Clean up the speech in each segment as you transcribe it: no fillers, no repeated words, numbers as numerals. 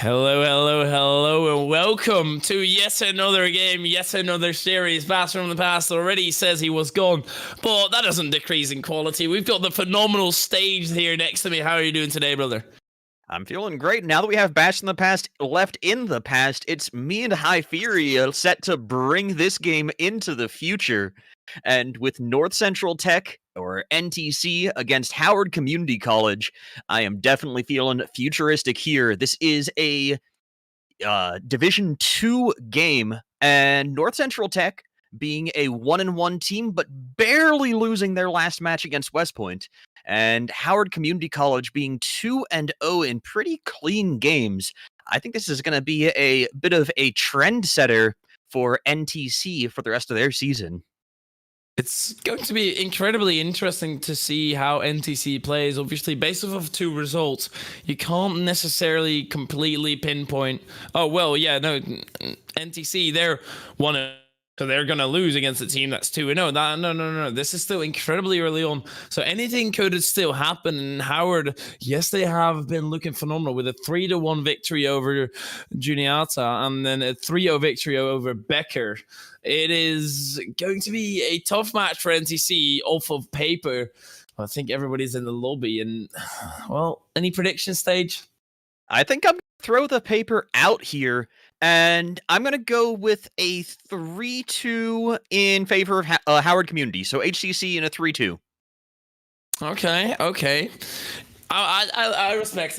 Hello, hello, hello, and welcome to yet another game, yet another series. Bass from the past already says he was gone, but that doesn't decrease in quality. We've got the phenomenal stage here next to me. How are you doing today, brother? I'm feeling great. Now that we have Bash in the Past left in the past, it's me and Hypheria set to bring this game into the future. And with Northcentral Tech, or NTC, against Howard Community College, I am definitely feeling futuristic here. This is a Division 2 game, and Northcentral Tech being a 1-1 team, but barely losing their last match against West Point, and Howard Community College being 2-0 in pretty clean games. I think this is going to be a bit of a trend setter for NTC for the rest of their season. It's going to be incredibly interesting to see how NTC plays. Obviously, based off of two results, you can't necessarily completely pinpoint, oh, well, yeah, no, NTC, they're one, so they're going to lose against a team that's 2-0. No. This is still incredibly early on. So anything could still happen. And Howard, yes, they have been looking phenomenal with a 3-1 victory over Juniata and then a 3-0 victory over Becker. It is going to be a tough match for NTC off of paper. I think everybody's in the lobby. And, well, any prediction stage? I think I'm going to throw the paper out here, and I'm going to go with a 3-2 in favor of Howard Community. So HCC in a 3-2. Okay. I respect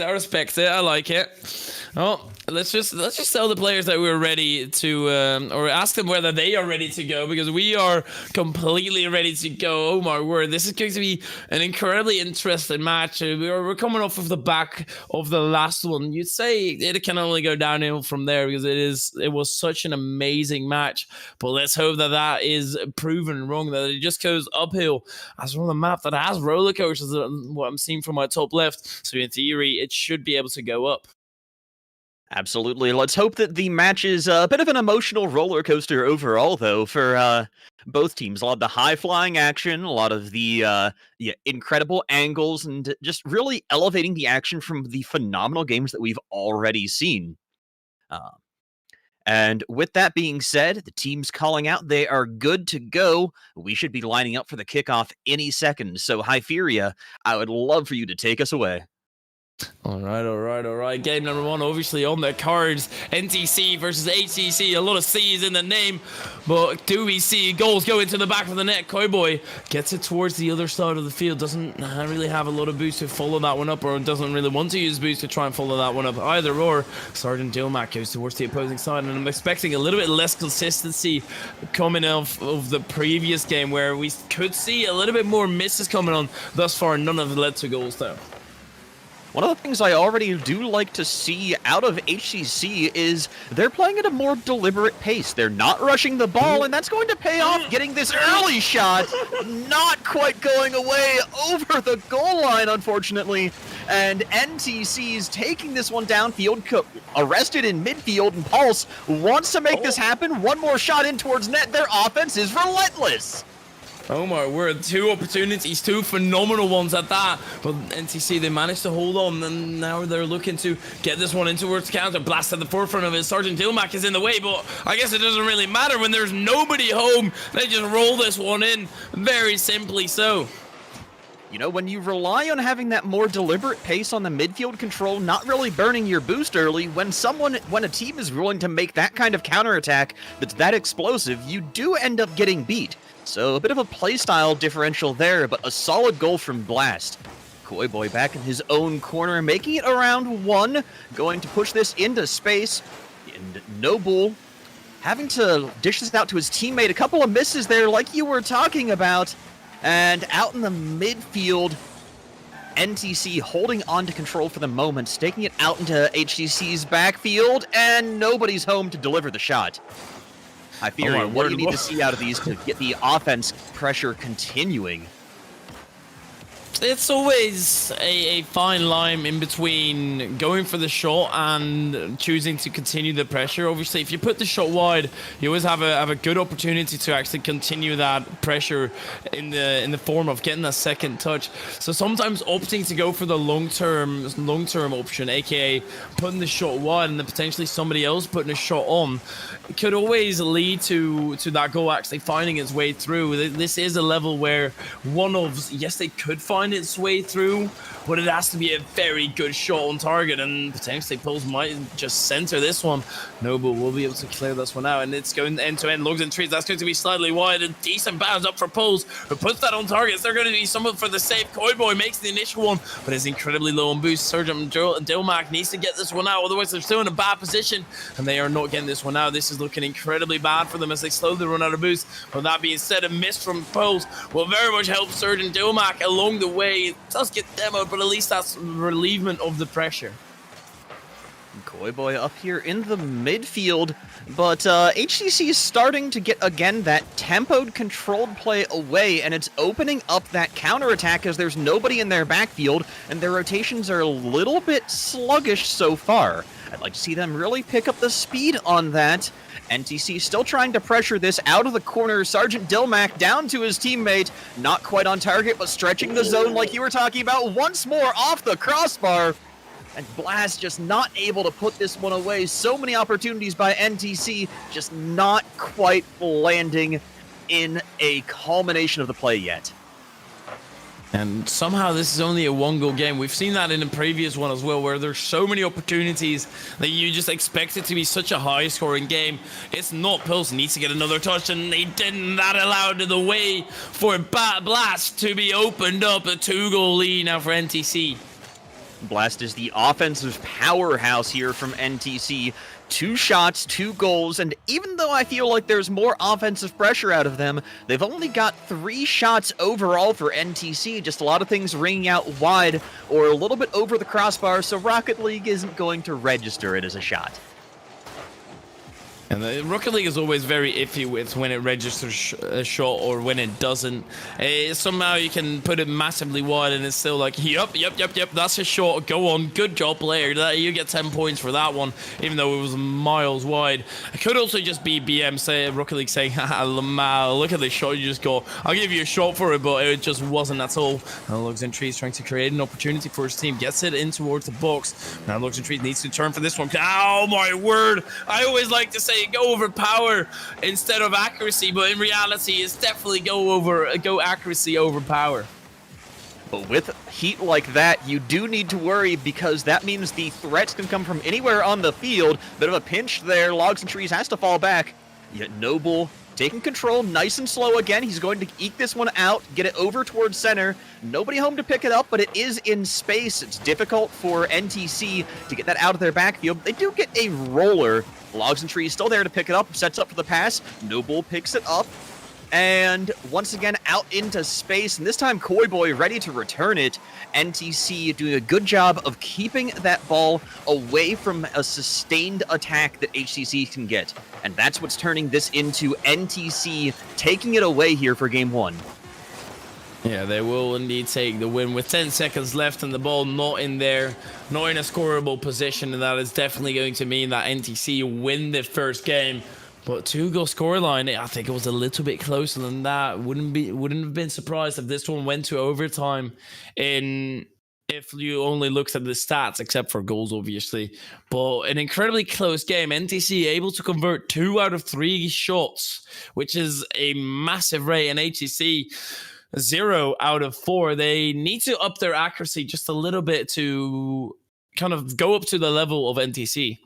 it. I like it. Well, let's just tell the players that we're ready to, or ask them whether they are ready to go, because we are completely ready to go. Oh my word, this is going to be an incredibly interesting match. We're coming off of the back of the last one. You'd say it can only go downhill from there because it was such an amazing match. But let's hope that is proven wrong, that it just goes uphill. As from the map that has roller coasters, what I'm seeing from my top left. So in theory, it should be able to go up. Absolutely. Let's hope that the match is a bit of an emotional roller coaster overall, though, for both teams. A lot of the high-flying action, a lot of the incredible angles, and just really elevating the action from the phenomenal games that we've already seen. And with that being said, the team's calling out. They are good to go. We should be lining up for the kickoff any second. So, Hypheria, I would love for you to take us away. All right. Game number one, obviously on the cards. NTC versus HCC. A lot of C's in the name, but do we see goals go into the back of the net? Cowboy gets it towards the other side of the field. Doesn't really have a lot of boost to follow that one up, or doesn't really want to use boost to try and follow that one up either. Or Sergeant Dilmac goes towards the opposing side, and I'm expecting a little bit less consistency coming off of the previous game, where we could see a little bit more misses coming on. Thus far, none of it led to goals though. One of the things I already do like to see out of HCC is they're playing at a more deliberate pace. They're not rushing the ball, and that's going to pay off getting this early shot. Not quite going away over the goal line, unfortunately. And NTC's taking this one downfield, arrested in midfield, and Pulse wants to make this happen. One more shot in towards net. Their offense is relentless. Oh my word, two opportunities, two phenomenal ones at that. But NTC, they managed to hold on, and now they're looking to get this one in towards counter. Blast at the forefront of it. Sergeant Dilmac is in the way, but I guess it doesn't really matter when there's nobody home. They just roll this one in, very simply so. You know, when you rely on having that more deliberate pace on the midfield control, not really burning your boost early, when a team is willing to make that kind of counterattack that's that explosive, you do end up getting beat. So a bit of a playstyle differential there, but a solid goal from Blast. Koi Boy back in his own corner, making it around one, going to push this into space. And Noble having to dish this out to his teammate. A couple of misses there, like you were talking about. And out in the midfield, NTC holding on to control for the moment, staking it out into HCC's backfield, and nobody's home to deliver the shot. Hypheria, what do you need to see out of these to get the offense pressure continuing? It's always a fine line in between going for the shot and choosing to continue the pressure. Obviously, if you put the shot wide, you always have a good opportunity to actually continue that pressure in the form of getting a second touch. So sometimes opting to go for the long term option, aka putting the shot wide and then potentially somebody else putting a shot on, could always lead to that goal actually finding its way through. This is a level where yes, they could find its way through, but it has to be a very good shot on target, and potentially Pulse might just center this one. Noble will be able to clear this one out, and it's going end to end. Lugs and trees. That's going to be slightly wide. A decent bounce up for Pulse, who puts that on target. Is there going to be someone for the save? Koi makes the initial one, but is incredibly low on boost. Sergeant Dilmac needs to get this one out, otherwise they're still in a bad position, and they are not getting this one out. This is looking incredibly bad for them as they slowly run out of boost. But that being said, a miss from Pulse will very much help Sergeant Dilmac along the way. It does get demoed, but at least that's relievement of the pressure. Koi up here in the midfield, but HCC is starting to get, again, that tempoed, controlled play away, and it's opening up that counterattack as there's nobody in their backfield, and their rotations are a little bit sluggish so far. I'd like to see them really pick up the speed on that. NTC still trying to pressure this out of the corner. Sergeant Dilmac down to his teammate. Not quite on target, but stretching the zone like you were talking about. Once more off the crossbar. And Blast just not able to put this one away. So many opportunities by NTC, just not quite landing in a culmination of the play yet. And somehow this is only a one-goal game. We've seen that in the previous one as well, where there's so many opportunities that you just expect it to be such a high-scoring game. It's not. Pulse needs to get another touch, and they didn't. That allowed the way for Blast to be opened up. A 2-goal lead now for NTC. Blast is the offensive powerhouse here from NTC. 2 shots, 2 goals, and even though I feel like there's more offensive pressure out of them, they've only got 3 shots overall for NTC. Just a lot of things ringing out wide or a little bit over the crossbar, so Rocket League isn't going to register it as a shot. And the Rocket League is always very iffy with when it registers a shot or when it doesn't. Somehow you can put it massively wide and it's still like, yep, that's a shot. Go on, good job, player. You get 10 points for that one, even though it was miles wide. It could also just be BM, Rocket League saying, haha, Lamau, look at the shot you just got. I'll give you a shot for it, but it just wasn't at all. Now Lugs and Trees trying to create an opportunity for his team. Gets it in towards the box. Now Lugs and Trees needs to turn for this one. Oh my word. I always like to say go over power instead of accuracy, but in reality it's definitely go accuracy over power. But with heat like that, you do need to worry because that means the threats can come from anywhere on the field. Bit of a pinch there. Logs and Trees has to fall back. Yet Noble taking control nice and slow again. He's going to eke this one out, get it over towards center. Nobody home to pick it up, but it is in space. It's difficult for NTC to get that out of their backfield. They do get a roller. Logs and Trees still there to pick it up, sets up for the pass. Noble picks it up, and once again out into space, and this time Koi ready to return it. NTC doing a good job of keeping that ball away from a sustained attack that HCC can get, and that's what's turning this into NTC taking it away here for game 1. Yeah, they will indeed take the win with 10 seconds left and the ball not in a scoreable position, and that is definitely going to mean that NTC win the first game. But 2-goal scoreline, I think it was a little bit closer than that. Wouldn't have been surprised if this one went to overtime if you only looked at the stats, except for goals, obviously. But an incredibly close game. NTC able to convert 2 out of 3 shots, which is a massive rate, and HCC 0 out of 4. They need to up their accuracy just a little bit to kind of go up to the level of NTC.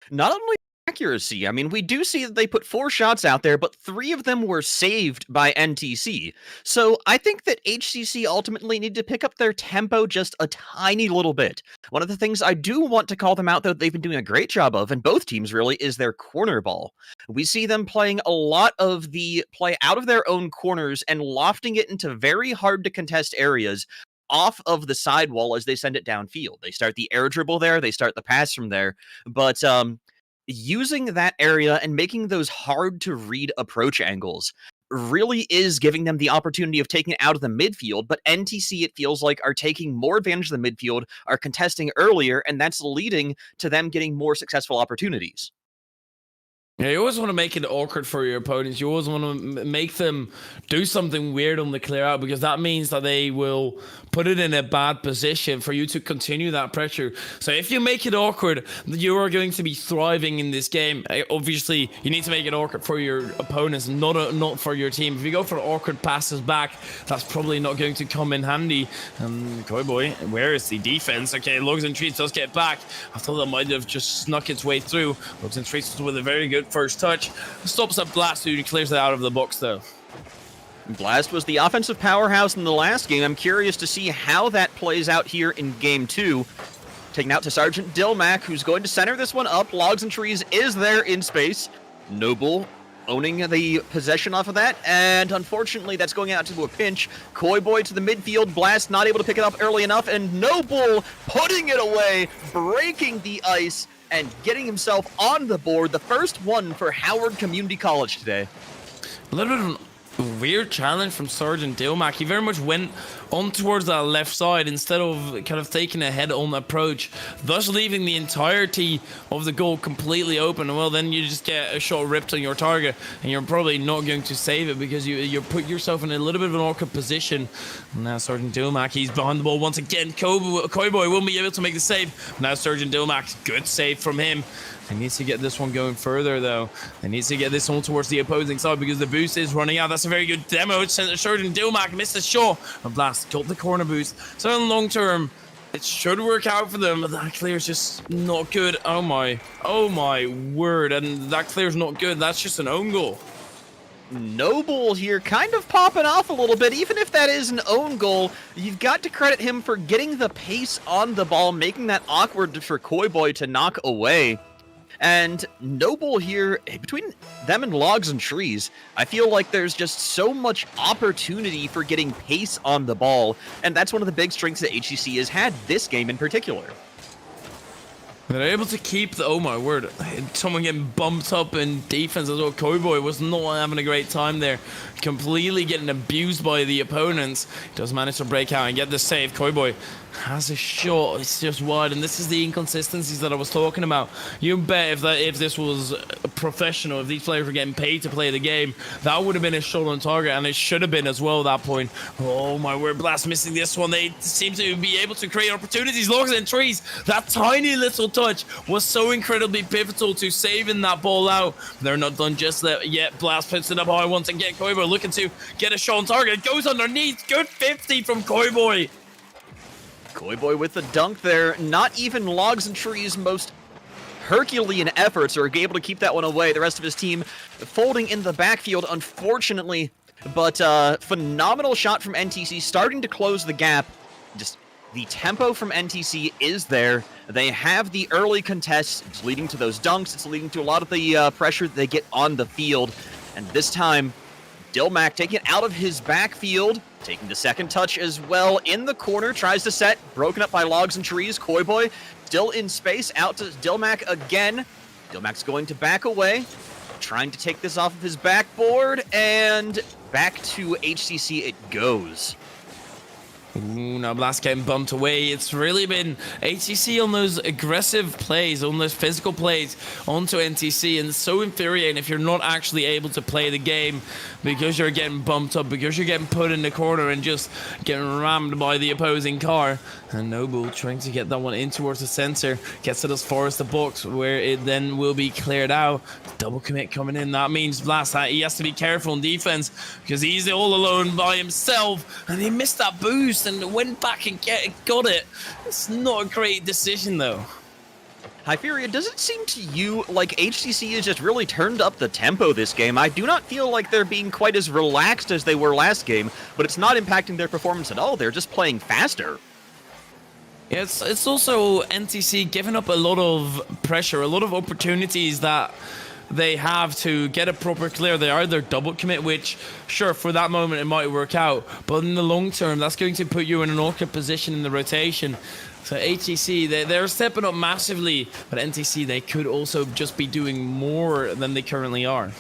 Not only accuracy, I mean, we do see that they put 4 shots out there, but 3 of them were saved by NTC. So I think that HCC ultimately need to pick up their tempo just a tiny little bit. One of the things I do want to call them out, though, they've been doing a great job of, and both teams really, is their corner ball. We see them playing a lot of the play out of their own corners and lofting it into very hard to contest areas off of the sidewall as they send it downfield. They start the air dribble there, they start the pass from there, but using that area and making those hard to read approach angles really is giving them the opportunity of taking it out of the midfield, but NTC, it feels like, are taking more advantage of the midfield, are contesting earlier, and that's leading to them getting more successful opportunities. Yeah, you always want to make it awkward for your opponents. You always want to make them do something weird on the clear out, because that means that they will put it in a bad position for you to continue that pressure. So if you make it awkward, you are going to be thriving in this game. Obviously, you need to make it awkward for your opponents, not for your team. If you go for awkward passes back, that's probably not going to come in handy. Cowboy, where is the defense? Okay, Logs and Treats does get back. I thought that might have just snuck its way through. Logs and Treats with a very good first touch. Stops up Blast, who clears it out of the box though. Blast was the offensive powerhouse in the last game. I'm curious to see how that plays out here in game 2. Taking out to Sergeant Dilmac, who's going to center this one up. Logs and Trees is there in space. Noble owning the possession off of that, and unfortunately that's going out to a pinch. Koi Boy to the midfield. Blast not able to pick it up early enough, and Noble putting it away, breaking the ice, and getting himself on the board. The first one for Howard Community College today. A little bit of a weird challenge from Sergeant Dilmac. He very much went on towards that left side instead of kind of taking a head-on approach, thus leaving the entirety of the goal completely open. Well, then you just get a shot ripped on your target, and you're probably not going to save it because you put yourself in a little bit of an awkward position. Now Sergeant Dilmac, he's behind the ball once again. Koi Boy won't be able to make the save. Now Sergeant Dilmac, good save from him. He needs to get this one going further, though. He needs to get this one towards the opposing side because the boost is running out. That's a very good demo. Sergeant Dilmac missed a shot. And Blast got the corner boost. So in the long term, it should work out for them. But that clear is just not good. Oh my word. And that clear is not good. That's just an own goal. Noble here kind of popping off a little bit. Even if that is an own goal, you've got to credit him for getting the pace on the ball, making that awkward for Koi Boy to knock away. And Noble here, between them and Logs and Trees, I feel like there's just so much opportunity for getting pace on the ball, and that's one of the big strengths that HCC has had this game in particular. They're able to keep the, oh my word, someone getting bumped up in defense as well. Koi Boy was not having a great time there, completely getting abused by the opponents. He does manage to break out and get the save. Koi Boy has a shot, it's just wide, and this is the inconsistencies that I was talking about. You bet if this was professional, if these players were getting paid to play the game, that would have been a shot on target, and it should have been as well at that point. Oh my word, Blast missing this one. They seem to be able to create opportunities. Logs and Trees, that tiny little touch was so incredibly pivotal to saving that ball out. They're not done just yet. Blast puts it up high once again. Koi Boy looking to get a shot on target. It goes underneath. Good 50 from Koi Boy. Koi Boy with the dunk there. Not even Logs and Trees' most Herculean efforts are able to keep that one away. The rest of his team folding in the backfield, unfortunately. But phenomenal shot from NTC, starting to close the gap. Just the tempo from NTC is there. They have the early contests. It's leading to those dunks. It's leading to a lot of the pressure that they get on the field. And this time, Dilmac taking it out of his backfield, taking the second touch as well in the corner, tries to set, broken up by Logs and Trees. Koi Boy still in space, out to Dilmac again. Dilmac's going to back away, trying to take this off of his backboard, and back to HCC it goes. Ooh, now Blast getting bumped away. It's really been HCC on those aggressive plays, on those physical plays onto NTC, and it's so infuriating if you're not actually able to play the game because you're getting bumped up, because you're getting put in the corner and just getting rammed by the opposing car. And Noble trying to get that one in towards the center, gets it as far as the box where it then will be cleared out. Double commit coming in. That means Blast, he has to be careful in defense because he's all alone by himself, and he missed that boost and went back and got it. It's not a great decision though. Hyperia, does it seem to you like HCC has just really turned up the tempo this game? I do not feel like they're being quite as relaxed as they were last game, but it's not impacting their performance at all. They're just playing faster. Yeah, it's also NTC giving up a lot of pressure, a lot of opportunities that they have to get a proper clear. They either double commit, which, sure, for that moment it might work out, but in the long term, that's going to put you in an awkward position in the rotation. So HCC, they're stepping up massively, but NTC, they could also just be doing more than they currently are.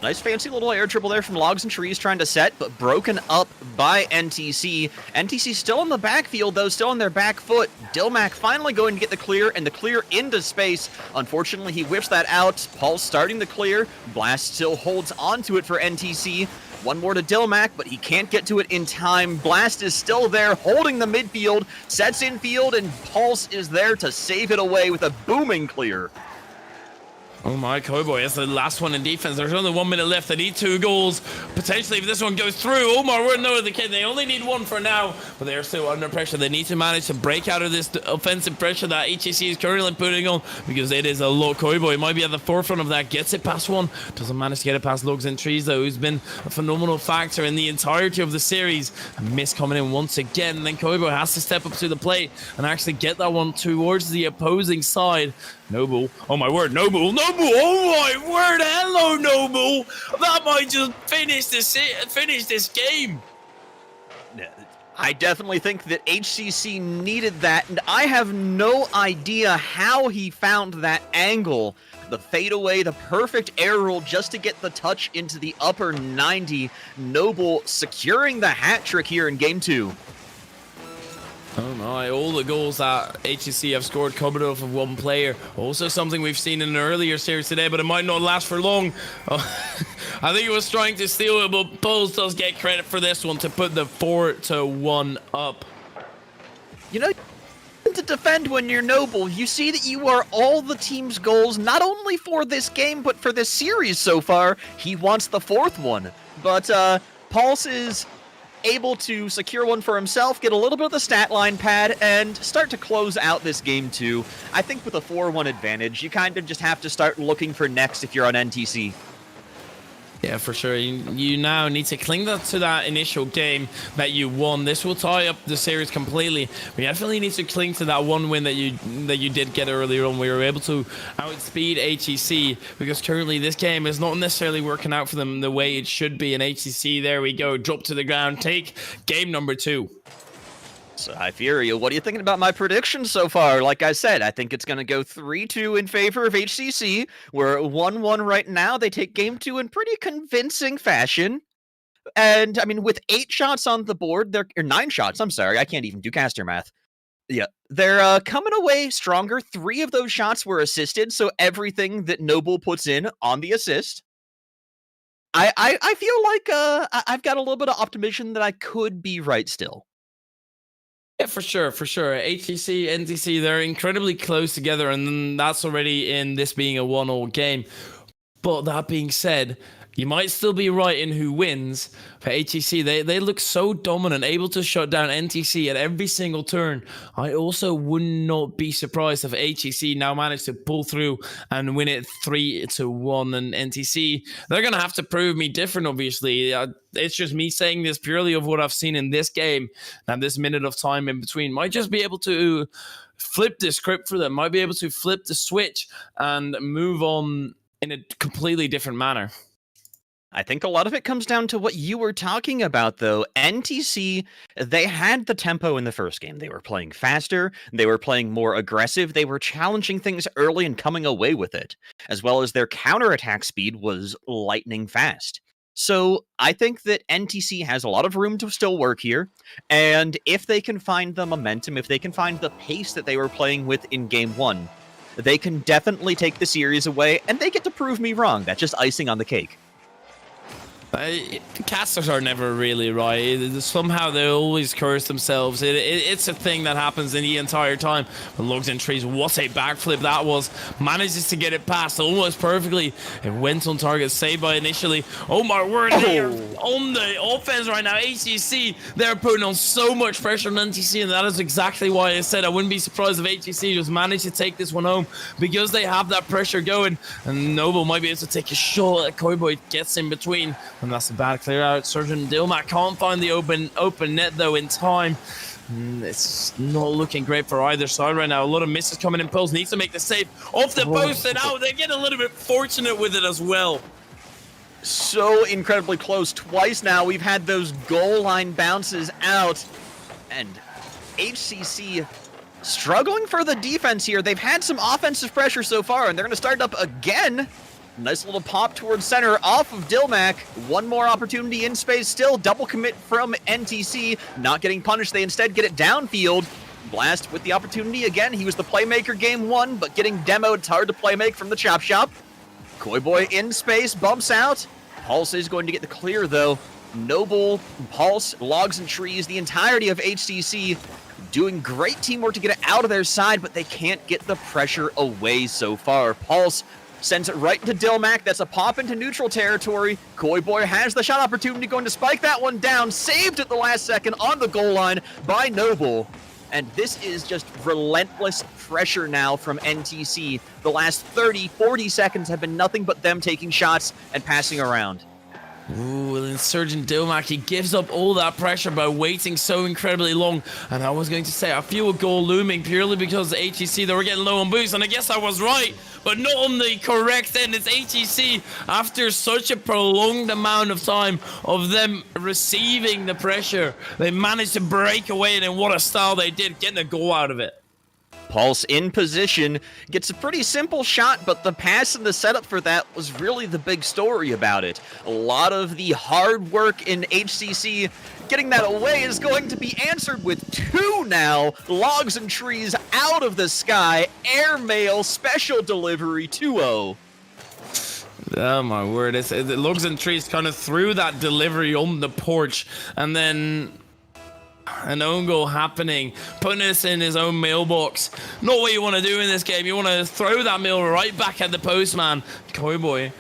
Nice fancy little air dribble there from Logs and Trees trying to set, but broken up by NTC. NTC still in the backfield, though, still on their back foot. Dilmac finally going to get the clear, and the clear into space. Unfortunately, he whips that out. Paul's starting the clear. Blast still holds onto it for NTC. One more to Dilmac, but he can't get to it in time. Blast is still there, holding the midfield, sets in field, and Pulse is there to save it away with a booming clear. Oh my, Cowboy, that's the last one in defense. There's only 1 minute left. They need 2 goals. Potentially, if this one goes through, oh my word, no, they only need 1 for now, but they're still under pressure. They need to manage to break out of this offensive pressure that HEC is currently putting on, because it is a lot. Cowboy might be at the forefront of that, gets it past 1, doesn't manage to get it past Lugs and Trees, though, who's been a phenomenal factor in the entirety of the series. A miss coming in once again, and then Cowboy has to step up to the plate and actually get that one towards the opposing side. Noble, oh my word, Noble, oh my word, hello Noble, that might just finish this game. I definitely think that HCC needed that, and I have no idea how he found that angle. The fadeaway, the perfect air roll just to get the touch into the upper 90. Noble securing the hat trick here in game 2. Oh my, all the goals that HEC have scored coming off of one player. Also something we've seen in an earlier series today, but it might not last for long. I think he was trying to steal it, but Pulse does get credit for this one to put the 4-1 up. You know, to defend when you're Noble, you see that you are all the team's goals, not only for this game, but for this series so far. He wants the 4th one, but Pulse is able to secure one for himself, get a little bit of the stat line pad, and start to close out this game too. I think with a 4-1 advantage, you kind of just have to start looking for next if you're on NTC. Yeah, for sure. You now need to cling to that initial game that you won. This will tie up the series completely. We definitely need to cling to that one win that you did get earlier on. We were able to outspeed HEC, because currently this game is not necessarily working out for them the way it should be. And HEC, there we go, drop to the ground, take game number 2. So, Hi Furia, what are you thinking about my predictions so far? Like I said, I think it's going to go 3-2 in favor of HCC. We're 1-1 right now. They take game 2 in pretty convincing fashion. And, I mean, with 8 shots on the board, or 9 shots, I'm sorry, I can't even do caster math. Yeah, they're coming away stronger. 3 of those shots were assisted, so everything that Noble puts in on the assist. I feel like I've got a little bit of optimism that I could be right still. Yeah, for sure. HEC, NTC, they're incredibly close together, and that's already in this being a 1-1 game. But that being said, you might still be right in who wins. For HEC, they look so dominant, able to shut down NTC at every single turn. I also would not be surprised if HEC now managed to pull through and win it 3-1. And NTC, they're going to have to prove me different, obviously. It's just me saying this purely of what I've seen in this game. And this minute of time in between might just be able to flip the script for them, might be able to flip the switch and move on in a completely different manner. I think a lot of it comes down to what you were talking about, though. NTC, they had the tempo in the first game. They were playing faster, they were playing more aggressive, they were challenging things early and coming away with it, as well as their counterattack speed was lightning fast. So I think that NTC has a lot of room to still work here, and if they can find the momentum, if they can find the pace that they were playing with in Game 1, they can definitely take the series away, and they get to prove me wrong. That's just icing on the cake. Casters are never really right. Somehow they always curse themselves. It's a thing that happens in the entire time. But Lugs and Trees, what a backflip that was. Manages to get it past almost perfectly. It went on target, saved by initially. Oh my word, they are on the offense right now. HEC, they're putting on so much pressure on NTC, and that is exactly why I said I wouldn't be surprised if HEC just managed to take this one home, because they have that pressure going. And Noble might be able to take a shot. Cowboy gets in between. And that's a bad clear out. Surgeon Dilmac can't find the open net though in time. It's not looking great for either side right now. A lot of misses coming in. Pulse needs to make the save off the post and out. They get a little bit fortunate with it as well. So incredibly close. Twice now we've had those goal line bounces out. And HCC struggling for the defense here. They've had some offensive pressure so far, and they're going to start up again. Nice little pop towards center off of Dilmac. One more opportunity in space still. Double commit from NTC. Not getting punished. They instead get it downfield. Blast with the opportunity again. He was the playmaker game one, but getting demoed. It's hard to playmake from the chop shop. Koi Boy in space, bumps out. Pulse is going to get the clear though. Noble, Pulse, Logs and Trees, the entirety of HCC doing great teamwork to get it out of their side, but they can't get the pressure away so far. Pulse sends it right into Dilmac. That's a pop into neutral territory. Koi Boy has the shot opportunity, going to spike that one down. Saved at the last second on the goal line by Noble. And this is just relentless pressure now from NTC. The last 30, 40 seconds have been nothing but them taking shots and passing around. Ooh, Insurgent Dilmac, he gives up all that pressure by waiting so incredibly long. And I was going to say, I feel a goal looming purely because the HEC, they were getting low on boost. And I guess I was right, but not on the correct end. It's HEC, after such a prolonged amount of time of them receiving the pressure, they managed to break away, and in what a style they did, getting a goal out of it. Pulse in position, gets a pretty simple shot, but the pass and the setup for that was really the big story about it. A lot of the hard work in HCC, getting that away is going to be answered with two now. Logs and Trees out of the sky, airmail, special delivery, 2-0. Oh my word, the Logs and Trees kind of threw that delivery on the porch, and then an own goal happening, putting us in his own mailbox. Not what you want to do in this game. You want to throw that mail right back at the postman. Koi Boy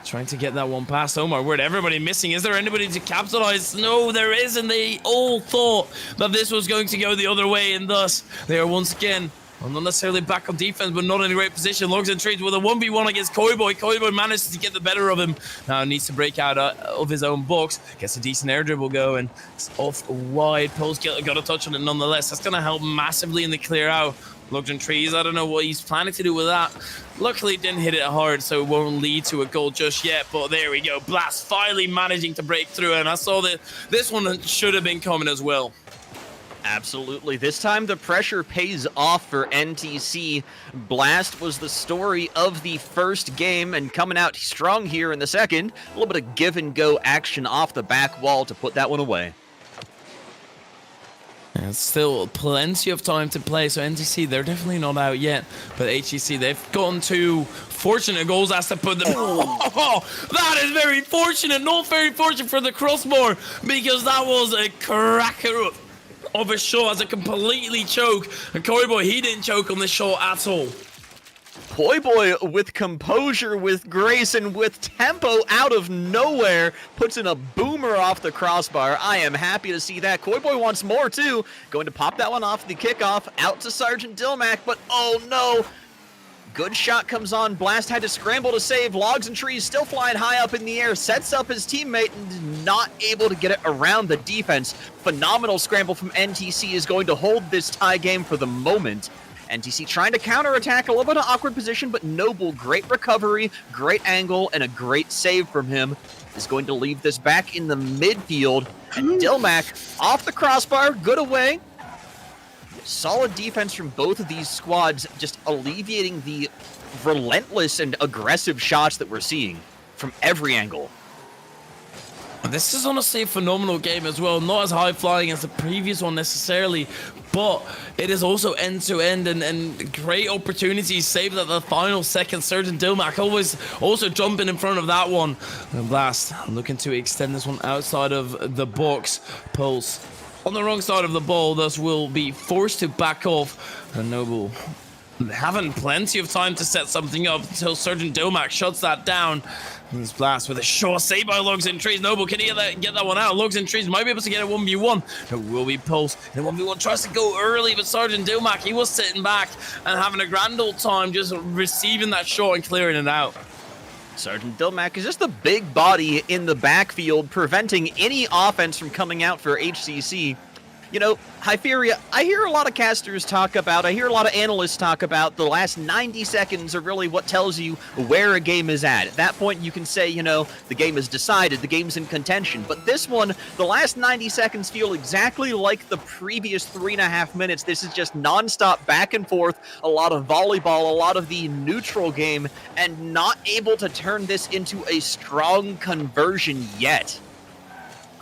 trying to get that one past. Oh my word, everybody missing. Is there anybody to capitalize? No, there isn't. They all thought that this was going to go the other way, and thus they are once again, well, not necessarily back on defense, but not in a great position. Logs and Trees with a 1v1 against Koi Boy. Koi Boy manages to get the better of him. Now needs to break out of his own box. Gets a decent air dribble going. It's off wide. Pulse got a touch on it nonetheless. That's going to help massively in the clear out. Logs and Trees, I don't know what he's planning to do with that. Luckily, it didn't hit it hard, so it won't lead to a goal just yet. But there we go. Blast finally managing to break through. And I saw that this one should have been coming as well. Absolutely. This time the pressure pays off for NTC. Blast was the story of the first game, and coming out strong here in the second. A little bit of give and go action off the back wall to put that one away. Yeah, still plenty of time to play, so NTC, they're definitely not out yet. But HEC, they've gotten two fortunate goals as to put them. Oh, that is very fortunate. Not very fortunate for the crossbar, because that was a cracker of a shot as it completely choke. And Koi Boy, he didn't choke on this shot at all. Koi Boy with composure, with grace, and with tempo out of nowhere puts in a boomer off the crossbar. I am happy to see that. Koi Boy wants more too. Going to pop that one off the kickoff out to Sergeant Dilmac, but oh no. Good shot comes on. Blast had to scramble to save. Logs and Trees still flying high up in the air. Sets up his teammate and not able to get it around the defense. Phenomenal scramble from NTC is going to hold this tie game for the moment. NTC trying to counterattack, a little bit of awkward position, but Noble, great recovery, great angle, and a great save from him is going to leave this back in the midfield. And Dilmac off the crossbar, good away. Solid defense from both of these squads, just alleviating the relentless and aggressive shots that we're seeing from every angle. This is honestly a phenomenal game as well. Not as high-flying as the previous one necessarily, but it is also end-to-end and great opportunities saved at the final second. Sergeant Dilmac always also jumping in front of that one. And Blast looking to extend this one outside of the box. Pulse on the wrong side of the ball, thus will be forced to back off. And Noble having plenty of time to set something up until Sergeant Dilmac shuts that down. And this Blast with a short save by Logs and Trees. Noble, can he get that one out? Logs and Trees might be able to get a 1v1. It will be Pulse. And 1v1 tries to go early, but Sergeant Dilmac, he was sitting back and having a grand old time just receiving that shot and clearing it out. Sergeant Dilmac is just the big body in the backfield, preventing any offense from coming out for HCC. You know, Hyperia, I hear a lot of casters talk about, I hear a lot of analysts talk about the last 90 seconds are really what tells you where a game is at. At that point, you can say, you know, the game is decided, the game's in contention. But this one, the last 90 seconds feel exactly like the previous 3.5 minutes. This is just nonstop back and forth, a lot of volleyball, a lot of the neutral game, and not able to turn this into a strong conversion yet.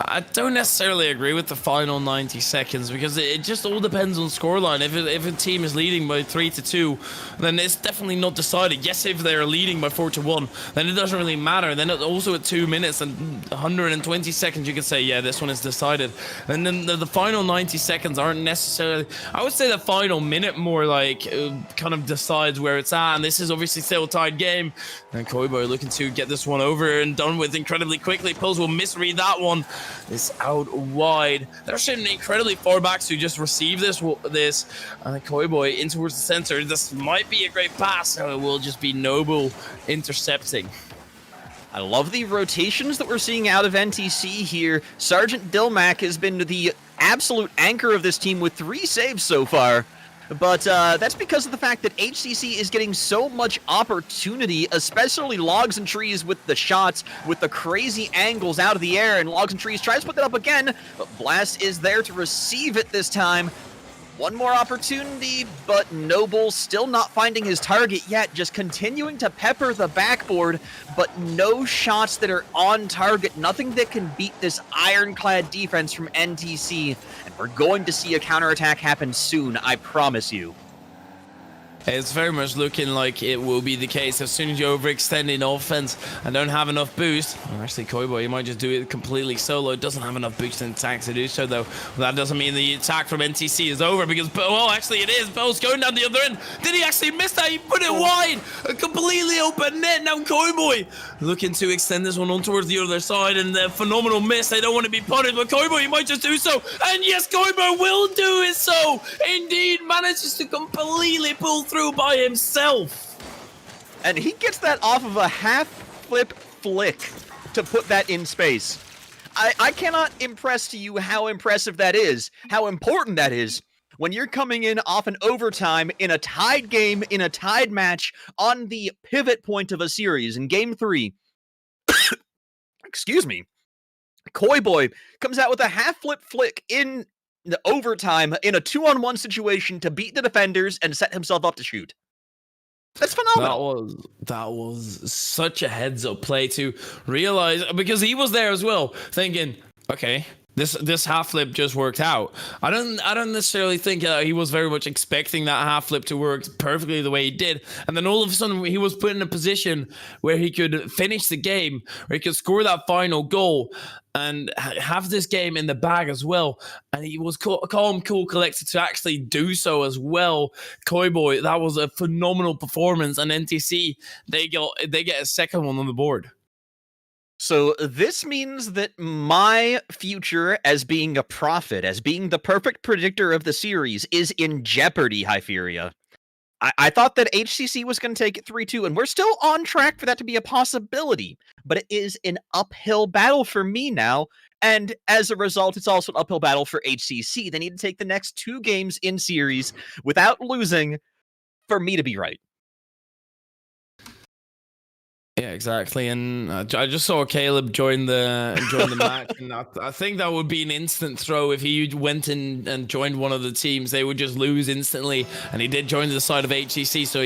I don't necessarily agree with the final 90 seconds because it just all depends on scoreline. If a team is leading by 3-2, then it's definitely not decided. Yes, if they're leading by 4-1, then it doesn't really matter. Then also at 2 minutes and 120 seconds, you can say, yeah, this one is decided. And then the final 90 seconds aren't necessarily. I would say the final minute more like kind of decides where it's at. And this is obviously still a tied game. And Koibo looking to get this one over and done with incredibly quickly. Pulse will misread that one. It's out wide. They're shooting incredibly far back to just receive this. And Koiboy in towards the center. This might be a great pass. So it will just be Noble intercepting. I love the rotations that we're seeing out of NTC here. Sergeant Dilmac has been the absolute anchor of this team with 3 saves so far. But that's because of the fact that HCC is getting so much opportunity, especially Logs and Trees with the shots, with the crazy angles out of the air, and Logs and Trees tries to put that up again, but Blast is there to receive it this time. One more opportunity, but Noble still not finding his target yet, just continuing to pepper the backboard, but no shots that are on target, nothing that can beat this ironclad defense from NTC, and we're going to see a counterattack happen soon, I promise you. It's very much looking like it will be the case as soon as you overextend in offense and don't have enough boost. Or actually, Koibo, you might just do it completely solo. Doesn't have enough boost in attack to do so, though. That doesn't mean the attack from NTC is over because, well, actually it is. Bo's going down the other end. Did he actually miss that? He put it wide. A completely open net. Now Koibo looking to extend this one on towards the other side, and the phenomenal miss. They don't want to be punished, but Koibo, he might just do so. And yes, Koibo will do it so. Indeed, manages to completely pull through by himself. And he gets that off of a half flip flick to put that in space. I cannot impress to you how impressive that is, how important that is, when you're coming in off an overtime in a tied game, in a tied match, on the pivot point of a series in game 3. Excuse me. Koiboy comes out with a half flip flick in the overtime in a 2-on-1 situation to beat the defenders and set himself up to shoot. That's phenomenal. That was such a heads-up play to realize, because he was there as well, thinking, okay, this half flip just worked out. I don't necessarily think he was very much expecting that half flip to work perfectly the way he did, and then all of a sudden he was put in a position where he could finish the game, where he could score that final goal and have this game in the bag as well. And he was calm, cool, collected to actually do so as well. Koiboy, that was a phenomenal performance, and NTC they get a second one on the board. So this means that my future as being a prophet, as being the perfect predictor of the series, is in jeopardy, Hyperia. I thought that HCC was going to take it 3-2, and we're still on track for that to be a possibility, but it is an uphill battle for me now, and as a result, it's also an uphill battle for HCC. They need to take the next 2 games in series without losing for me to be right. Yeah, exactly. And I just saw Caleb join the match, and I think that would be an instant throw if he went in and joined one of the teams. They would just lose instantly, and he did join the side of HCC. So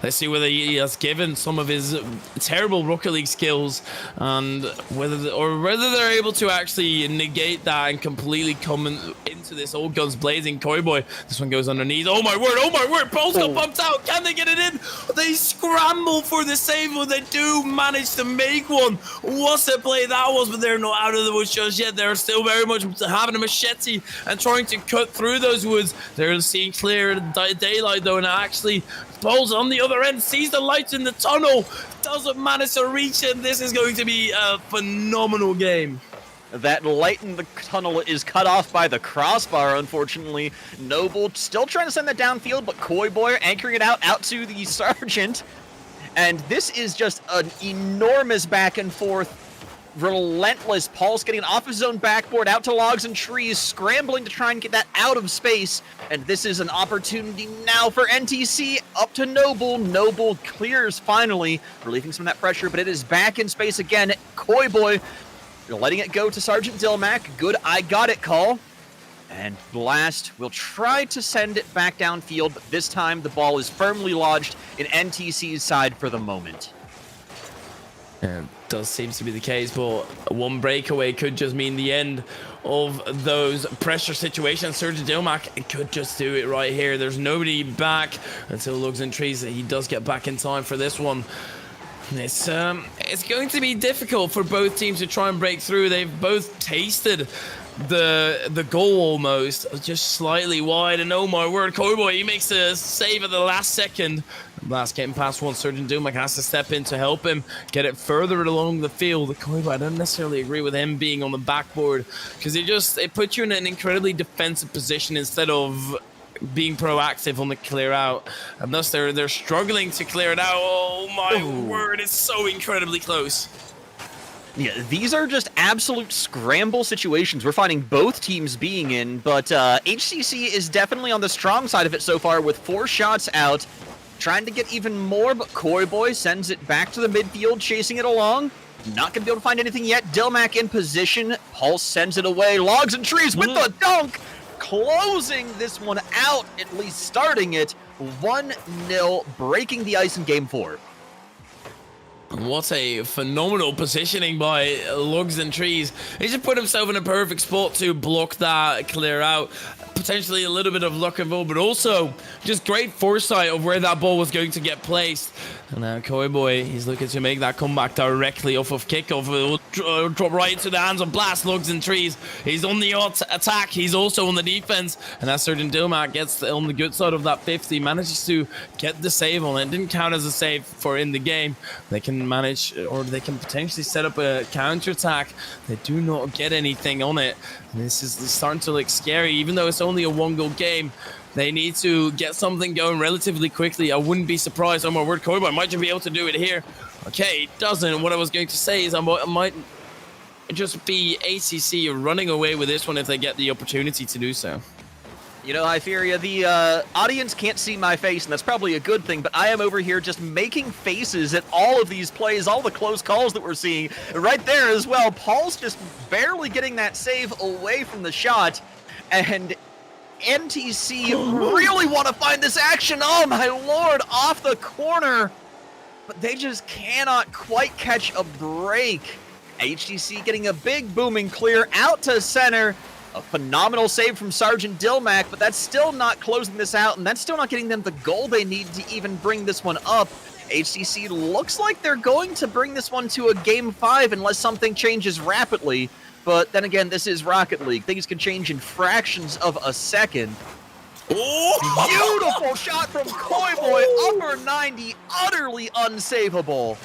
let's see whether he has given some of his terrible Rocket League skills, and whether they're able to actually negate that and completely come into this all guns blazing. Koiboy, this one goes underneath. Oh my word! Pulse got pumped out. Can they get it in? They scramble for the save when they do managed to make one. What's a play that was, but they're not out of the woods just yet. They're still very much having a machete and trying to cut through those woods. They're seeing clear daylight though, and actually Paul's on the other end, sees the lights in the tunnel, doesn't manage to reach it. This is going to be a phenomenal game. That light in the tunnel is cut off by the crossbar, unfortunately. Noble still trying to send that downfield, but Koiboy anchoring it out to the Sergeant. And this is just an enormous back and forth relentless. Paul's getting off his own backboard, out to Logs and Trees, scrambling to try and get that out of space. And this is an opportunity now for NTC, up to Noble. Noble clears finally, relieving some of that pressure, but it is back in space again. Koiboy letting it go to Sergeant Dilmac. Good I got it call. And Blast will try to send it back downfield, but this time the ball is firmly lodged in NTC's side for the moment. Yeah, does seem to be the case, but one breakaway could just mean the end of those pressure situations. Sergeant Dilmac could just do it right here. There's nobody back until Lugs and Trees. He does get back in time for this one. It's going to be difficult for both teams to try and break through. They've both tasted the goal almost, just slightly wide, and oh my word, Koiboy, he makes a save at the last second. Blast getting past one. Sergeant Dilmac has to step in to help him get it further along the field. Koiboy, I don't necessarily agree with him being on the backboard, because it puts you in an incredibly defensive position instead of being proactive on the clear out, and thus they're struggling to clear it out. Oh my word, it's so incredibly close. Yeah, these are just absolute scramble situations we're finding both teams being in, but HCC is definitely on the strong side of it so far with 4 shots out, trying to get even more, but Koiboy sends it back to the midfield, chasing it along. Not going to be able to find anything yet. Dilmac in position. Pulse sends it away. Logs and Trees with the dunk, closing this one out, at least starting it. 1-0, breaking the ice in Game 4. What a phenomenal positioning by Lugs and Trees. He just put himself in a perfect spot to block that clear out. Potentially a little bit of luck involved, but also just great foresight of where that ball was going to get placed. And now Koiboy, he's looking to make that comeback directly off of kickoff. It will drop right into the hands of Blast. Lugs and Trees, he's on the attack, he's also on the defense, and that Sergeant Dilmac gets on the good side of that 50, manages to get the save on it. Didn't count as a save for in the game. They can manage, or they can potentially set up a counter attack. They do not get anything on it. This is starting to look scary, even though it's only a 1-goal game. They need to get something going relatively quickly. I wouldn't be surprised. Oh my word, Koiboy might just be able to do it here. Okay, it doesn't. What I was going to say is I might just be ACC running away with this one if they get the opportunity to do so. You know, Hyperia, the audience can't see my face, and that's probably a good thing, but I am over here just making faces at all of these plays, all the close calls that we're seeing. Right there as well, Paul's just barely getting that save away from the shot, and NTC really want to find this action. Oh my lord, off the corner, but they just cannot quite catch a break. HTC getting a big booming clear out to center. A phenomenal save from Sergeant Dilmac, but that's still not closing this out, and that's still not getting them the goal they need to even bring this one up. HCC looks like they're going to bring this one to a Game 5 unless something changes rapidly. But then again, this is Rocket League. Things can change in fractions of a second. Oh! Beautiful shot from Koiboy, upper 90, utterly unsavable.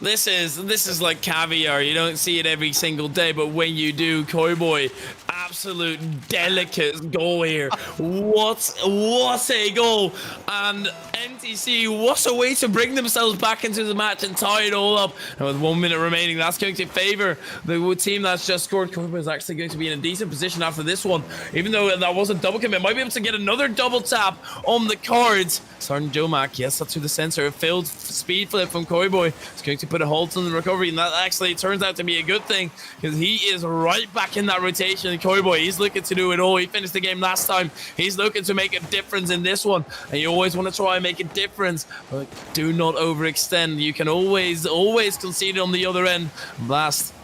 This is like caviar. You don't see it every single day, but when you do, Koiboy, absolute delicate goal here. What a goal! And NTC, what a way to bring themselves back into the match and tie it all up. And with 1 minute remaining, that's going to favor the team that's just scored. Koiboy is actually going to be in a decent position after this one, even though that was a double commit. Might be able to get another double tap on the cards. Sergeant Dilmac, yes, that's to the center. A failed speed flip from Koiboy. It's going to put a halt on the recovery, and that actually turns out to be a good thing because he is right back in that rotation. Koiboy, he's looking to do it all. He finished the game last time. He's looking to make a difference in this one, and you always want to try and make a difference, but do not overextend. You can always concede on the other end. Blast.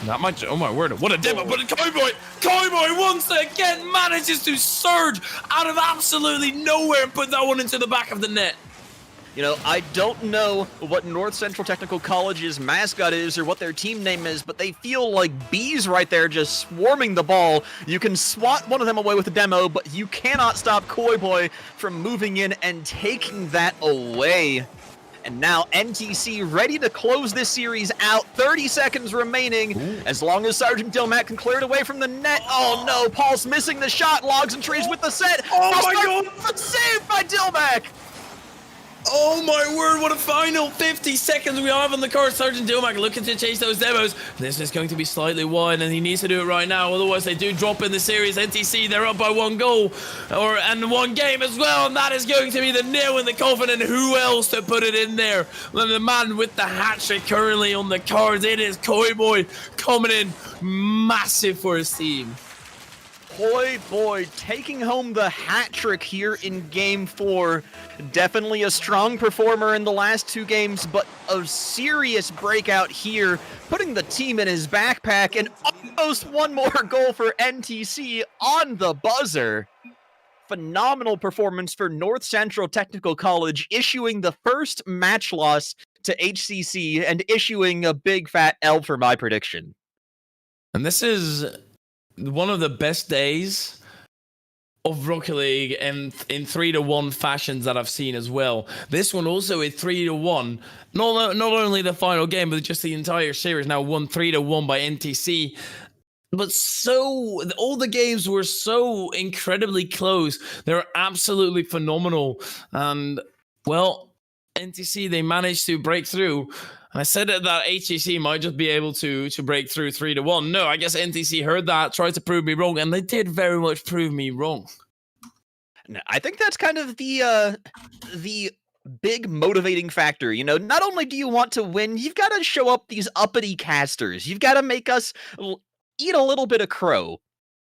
Not much. Oh my word, what a demo. But Koiboy once again manages to surge out of absolutely nowhere and put that one into the back of the net. You know, I don't know what Northcentral Technical College's mascot is or what their team name is, but they feel like bees right there just swarming the ball. You can swat one of them away with a demo, but you cannot stop Koiboy from moving in and taking that away. And now NTC ready to close this series out. 30 seconds remaining. Ooh. As long as Sergeant Dilmac can clear it away from the net. Oh no, Paul's missing the shot. Logs and Trees with the set. Oh my god! Saved by Dilmac. Oh my word, what a final 50 seconds we have on the card. Sergeant Dilmac looking to chase those demos. This is going to be slightly wide and he needs to do it right now. Otherwise they do drop in the series. NTC, they're up by 1 goal and 1 game as well. And that is going to be the nail in the coffin. And who else to put it in there than the man with the hat-trick currently on the cards. It is Koiboy coming in massive for his team. Boy, taking home the hat trick here in Game 4. Definitely a strong performer in the last 2 games, but a serious breakout here, putting the team in his backpack, and almost 1 more goal for NTC on the buzzer. Phenomenal performance for Northcentral Technical College, issuing the first match loss to HCC and issuing a big fat L for my prediction. And this is one of the best days of Rocket League and in 3-1 fashions that I've seen as well. This one also is 3-1. Not only the final game, but just the entire series now won 3-1 by NTC. But all the games were so incredibly close. They were absolutely phenomenal. And, well, NTC, they managed to break through. I said that HCC might just be able to break through 3-1. No, I guess NTC heard that, tried to prove me wrong, and they did very much prove me wrong. I think that's kind of the big motivating factor. You know, not only do you want to win, you've got to show up these uppity casters. You've got to make us eat a little bit of crow.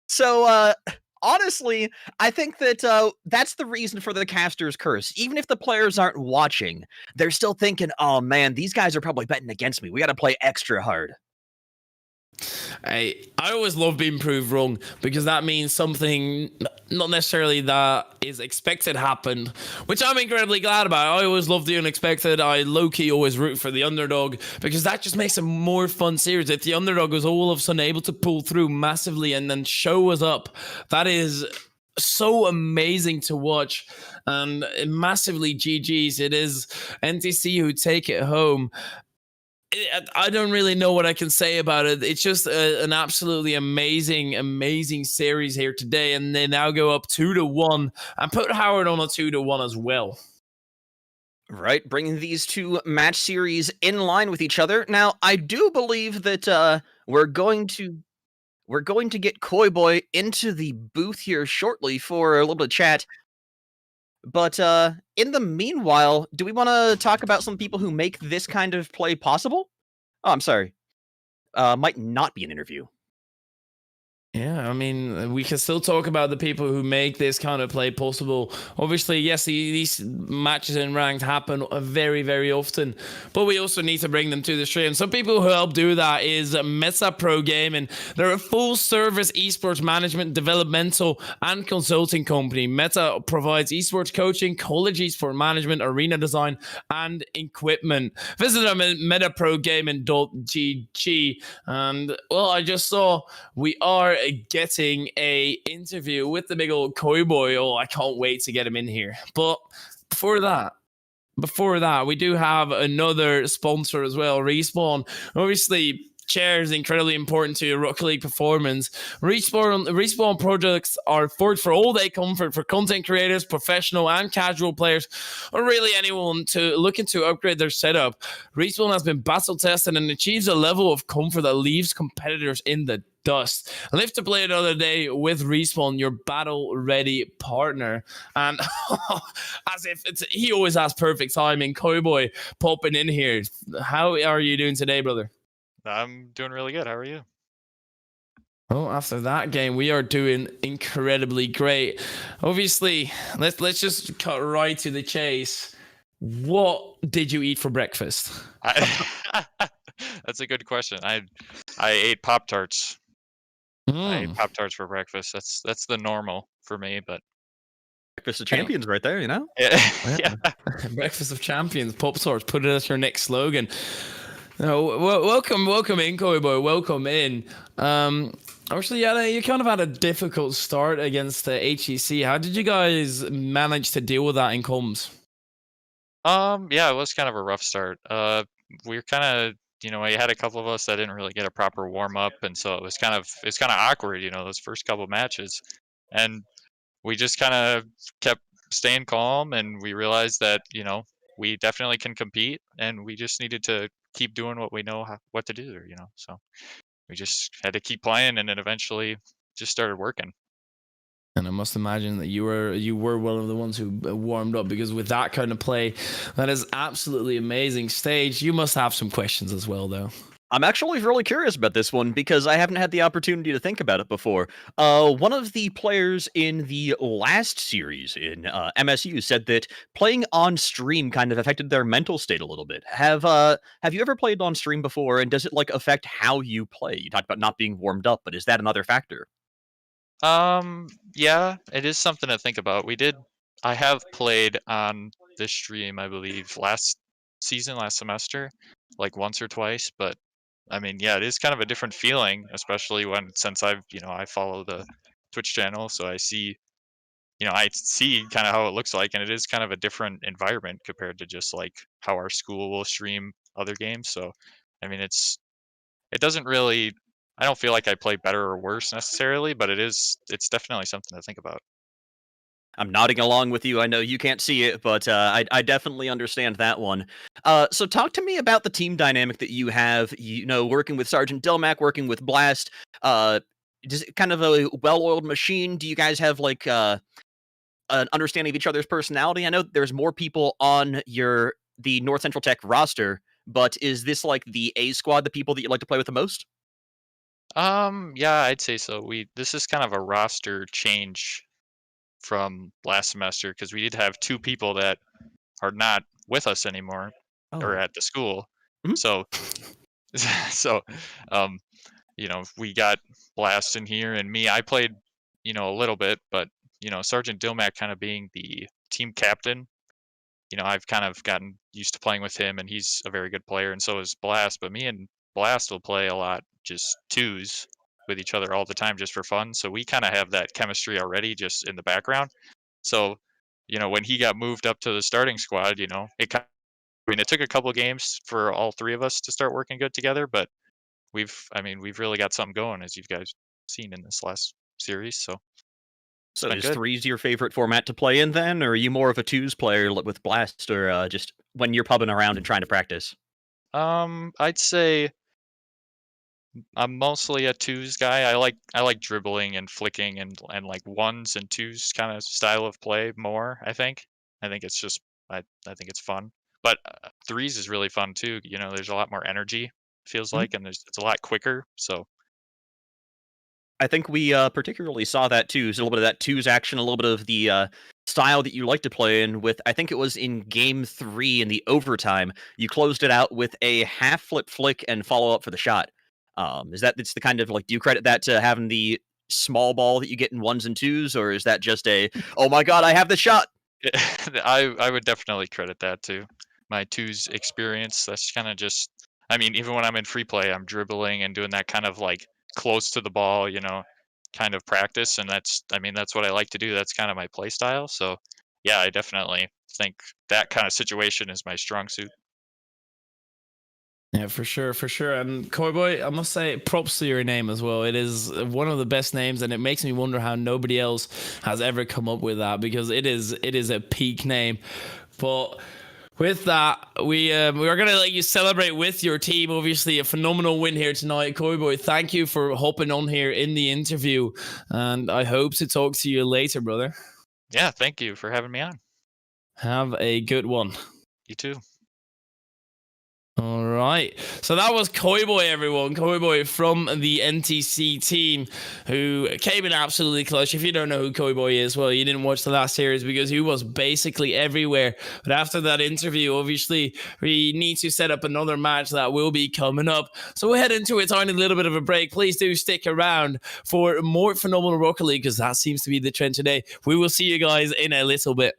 So, honestly, I think that that's the reason for the caster's curse. Even if the players aren't watching, they're still thinking, oh man, these guys are probably betting against me. We got to play extra hard. I always love being proved wrong because that means something not necessarily that is expected happened, which I'm incredibly glad about. I always love the unexpected. I low-key always root for the underdog because that just makes a more fun series. If the underdog is all of a sudden able to pull through massively and then show us up, that is so amazing to watch. And massively GG's. It is NTC who take it home. I don't really know what I can say about it. It's just an absolutely amazing series here today, and they now go up 2-1 and put Howard on a 2-1 as well. Right, bringing these 2 match series in line with each other. Now, I do believe that we're going to get Koiboy into the booth here shortly for a little bit of chat. But in the meanwhile, do we want to talk about some people who make this kind of play possible? Oh, I'm sorry. Might not be an interview. Yeah, I mean, we can still talk about the people who make this kind of play possible. Obviously, yes, these matches in ranked happen very often, but we also need to bring them to the stream. Some people who help do that is Meta Pro Gaming. They're a full-service esports management, developmental, and consulting company. Meta provides esports coaching, college esports management, arena design, and equipment. Visit them at metaprogaming.gg. And, well, I just saw we are getting a interview with the big old Koiboy. Oh, I can't wait to get him in here. But before that, we do have another sponsor as well, Respawn. Obviously, chair is incredibly important to your Rocket League performance. Respawn projects are forged for all-day comfort for content creators, professional and casual players, or really anyone looking to upgrade their setup. Respawn has been battle-tested and achieves a level of comfort that leaves competitors in the dust. Live to play another day with Respawn, your battle-ready partner. And as if he always has perfect timing, Koiboy popping in here. How are you doing today, brother? I'm doing really good. How are you? Oh, after that game, we are doing incredibly great. Obviously, let's just cut right to the chase. What did you eat for breakfast? That's a good question. I ate Pop-Tarts. I ate Pop-Tarts for breakfast. That's the normal for me, but Breakfast of Champions right there, you know? Yeah. Breakfast of Champions, Pop-Tarts, put it as your next slogan. No, welcome in, Koiboy. Welcome in. Actually, you kind of had a difficult start against the HEC. How did you guys manage to deal with that in comms? Yeah, it was kind of a rough start. We were kind of, we had a couple of us that didn't really get a proper warm up, and so it's kind of awkward, those first couple matches, and we just kind of kept staying calm, and we realized that, we definitely can compete, and we just needed to keep doing what we know what to do, So we just had to keep playing, and then eventually just started working. And I must imagine that you were one of the ones who warmed up, because with that kind of play, that is absolutely amazing. Stage, you must have some questions as well, though. I'm actually really curious about this one because I haven't had the opportunity to think about it before. One of the players in the last series in MSU said that playing on stream kind of affected their mental state a little bit. Have you ever played on stream before, and does it like affect how you play? You talked about not being warmed up, but is that another factor? Yeah, it is something to think about. I have played on this stream, I believe, last semester, like once or twice, but I mean, yeah, it is kind of a different feeling, especially since I follow the Twitch channel, so I see kind of how it looks like, and it is kind of a different environment compared to just like how our school will stream other games. So, I mean, it doesn't really I don't feel like I play better or worse necessarily, but it's definitely something to think about. I'm nodding along with you. I know you can't see it, but I definitely understand that one. So talk to me about the team dynamic that you have. You know, working with Sergeant Delmac, working with Blast. Is it kind of a well-oiled machine? Do you guys have like an understanding of each other's personality? I know there's more people on the North Central Tech roster, but is this like the A squad, the people that you like to play with the most? Yeah, I'd say so. This is kind of a roster change from last semester because we did have two people that are not with us anymore or Oh. at the school. Mhm. So so um we got Blast in here and me. I played, a little bit, but Sergeant Dilmac kind of being the team captain, I've kind of gotten used to playing with him and he's a very good player and so is Blast, but me and Blast will play a lot just twos with each other all the time just for fun. So we kind of have that chemistry already just in the background. So, when he got moved up to the starting squad, I mean, it took a couple games for all three of us to start working good together, but we've really got something going as you've guys seen in this last series. So it's So been is good. threes your favorite format to play in then, or are you more of a twos player with Blast, or just when you're pubbing around and trying to practice? I'd say I'm mostly a twos guy. I like dribbling and flicking and like ones and twos kind of style of play more. I think it's just I think it's fun. But threes is really fun too. There's a lot more energy feels like, and it's a lot quicker. So I think we particularly saw that too. So a little bit of that twos action, a little bit of the style that you like to play in. With I think it was in game 3 in the overtime, you closed it out with a half flip flick and follow up for the shot. Is that it's the kind of like do you credit that to having the small ball that you get in ones and twos, or is that just a oh my god I have the shot? I would definitely credit that to my twos experience. That's kind of just I mean, even when I'm in free play, I'm dribbling and doing that kind of like close to the ball, kind of practice, and that's what I like to do. That's kind of my play style. So, yeah, I definitely think that kind of situation is my strong suit. Yeah, for sure, for sure. And Cowboy, I must say, props to your name as well. It is one of the best names, and it makes me wonder how nobody else has ever come up with that, because it is a peak name. But with that, we are gonna let you celebrate with your team. Obviously, a phenomenal win here tonight, Cowboy. Thank you for hopping on here in the interview, and I hope to talk to you later, brother. Yeah, thank you for having me on. Have a good one. You too. All right. So that was Cowboy, everyone. Cowboy from the NTC team, who came in absolutely clutch. If you don't know who Cowboy is, well, you didn't watch the last series because he was basically everywhere. But after that interview, obviously, we need to set up another match that will be coming up. So we'll head into a tiny little bit of a break. Please do stick around for more phenomenal Rocket League, because that seems to be the trend today. We will see you guys in a little bit.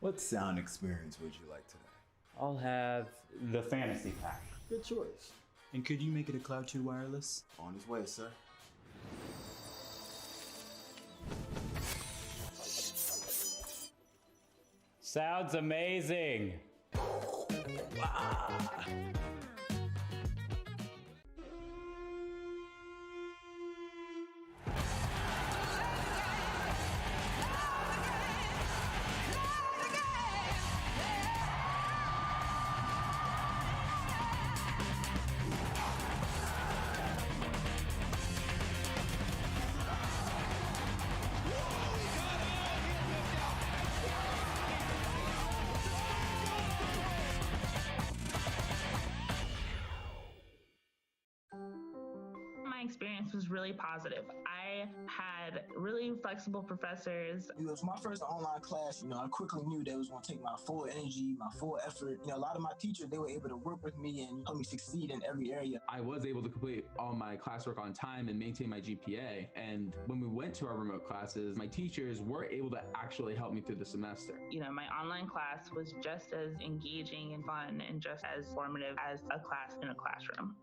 What sound experience would you like today? I'll have the fantasy pack. Good choice. And could you make it a Cloud 2 wireless? On his way, sir. Sounds amazing. My experience was really positive. I had really flexible professors. It was my first online class. I quickly knew they was going to take my full energy, my full effort. A lot of my teachers, they were able to work with me and help me succeed in every area. I was able to complete all my classwork on time and maintain my GPA. And when we went to our remote classes, my teachers were able to actually help me through the semester. My online class was just as engaging and fun and just as formative as a class in a classroom.